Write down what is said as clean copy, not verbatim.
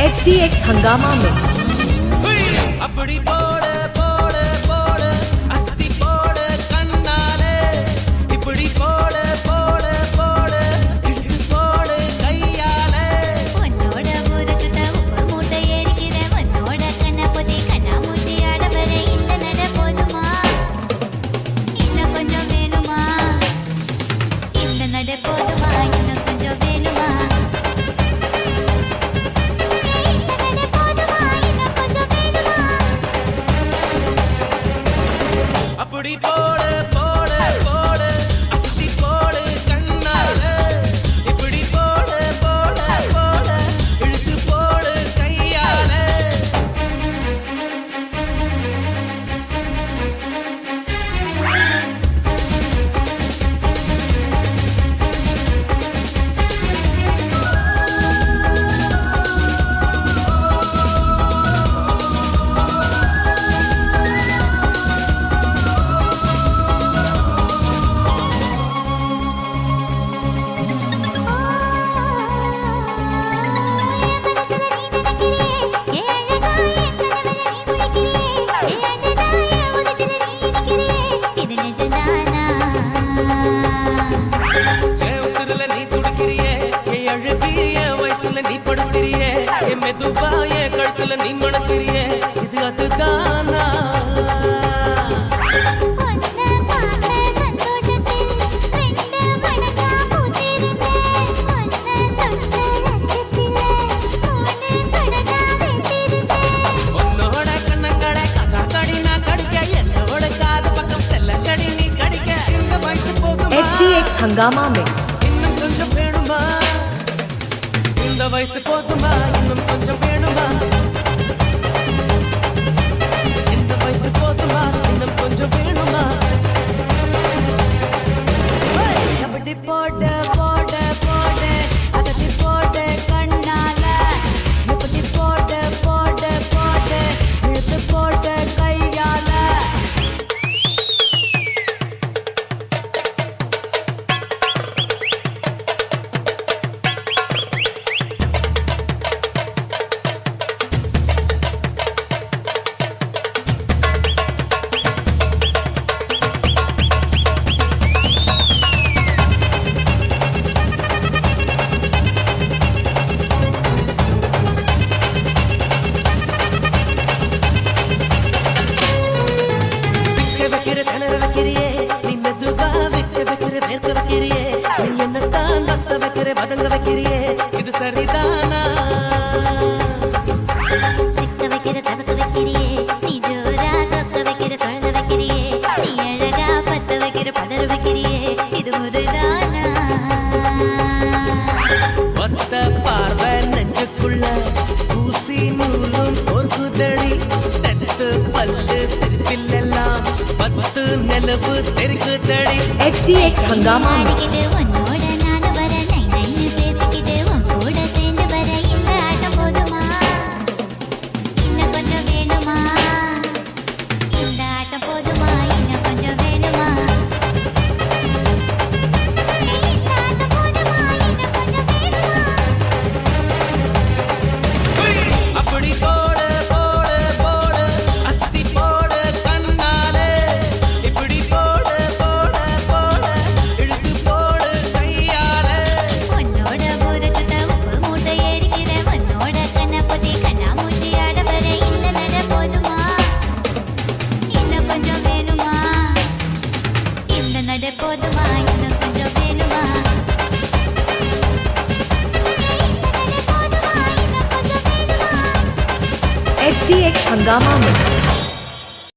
HDX Hangama Mix. அப்படி போடு போடு போடு அஸ்தி போடு கண்ணாலே இப்படி போடு போடு போடு இழுத்து போடு கையாலே உன்னோட ஊருக்கு உப்பு மூட்டை ஏறிக்கிற உன்னோட கண்ணை பொத்தி கண்ணா மூட்டி ஆட வர இந்த நட போதுமா இன்னும் கொஞ்சம் வேணுமா இந்த நட போதுமா இன்னும் கொஞ்சம் வேணுமா அப்படி போடு போடு போடு அஸ்தி போடு கண்ணாலே இப்படி போடு போடு போடு இழுத்து போடு கையாலே நீ படுத்திரியே என் மெதுவாயே கழுத்துல நீ மணக்கிறியே இது அதுதானா உன்னோட கண்ணங்களை கதா கடி நான் கடிக்க என்னோட காது பக்கம் செல்ல கடி நீ கடிக்க இந்த வயசு போதுமா HDX Hangama Mix. இன்னும் கொஞ்சம் வேணுமா இந்த வயசு போதுமா இன்னும் கொஞ்சம் வேணுமா இந்த வயசு போதுமா இன்னும் கொஞ்சம் வேணுமா கபடி போடு போடு போடு அதட்டி போடு கண்ணால இப்படி போடு போடு போடு இழுத்து போடு கையால வைக்கிற திணற வைக்கிறியே நீ மெதுவா வைக்கிற வேர்க்க வைக்கிறியே நீ என்னத்தான் நத்த வைக்கிற வதங்க வைக்கிறியே இது சரிதானா சிக்க வைக்கிற தவக்க வைக்கிறியே நீ ஜோரா சொக்க வைக்கிற சொல்ல வைக்கிறியே நீ அழகா பத்த வைக்கிற பதற வைக்கிறியே இது முறைதானா ஒத்த பார்வை நெஞ்சுக்குள்ள ஊசி நூலும் பொறுக்குதடி தெத்து பல்லு சிரிப்பிலெல்லாம் பத்து நிலவு தெரிக்குதடி HDX Hangama Mix. ஆடிக்கிட்டு உன்னோட நானு வர நை நைன்னு பேசிக்கிட்டு உன் கூட சேர்ந்து வர இந்த ஆட்டம் போதுமா இன்னும் கொஞ்சம் வேணுமா இந்த ஆட்டம் போதுமா இன்னும் கொஞ்சம் வேணுமா இந்த ஆட்டம் போதுமா இன்னும் கொஞ்சம் வேணுமா அப்படி போடு போடு போடு அஸ்தி போடு கண்ணாலே இப்படி போடு போடு போடு இழுத்து போடு கையாலே உன்னோட ஊருக்கு உப்பு மூட்டை ஏறிக்கிற உன்னோட கண்ணை பொத்தி கண்ணா மூட்டி ஆட வர இந்த நட போதுமா இன்னும் கொஞ்சம் வேணுமா இந்த நட போதுமா இன்னும் கொஞ்சம் வேணுமா HDX Hangama Mix.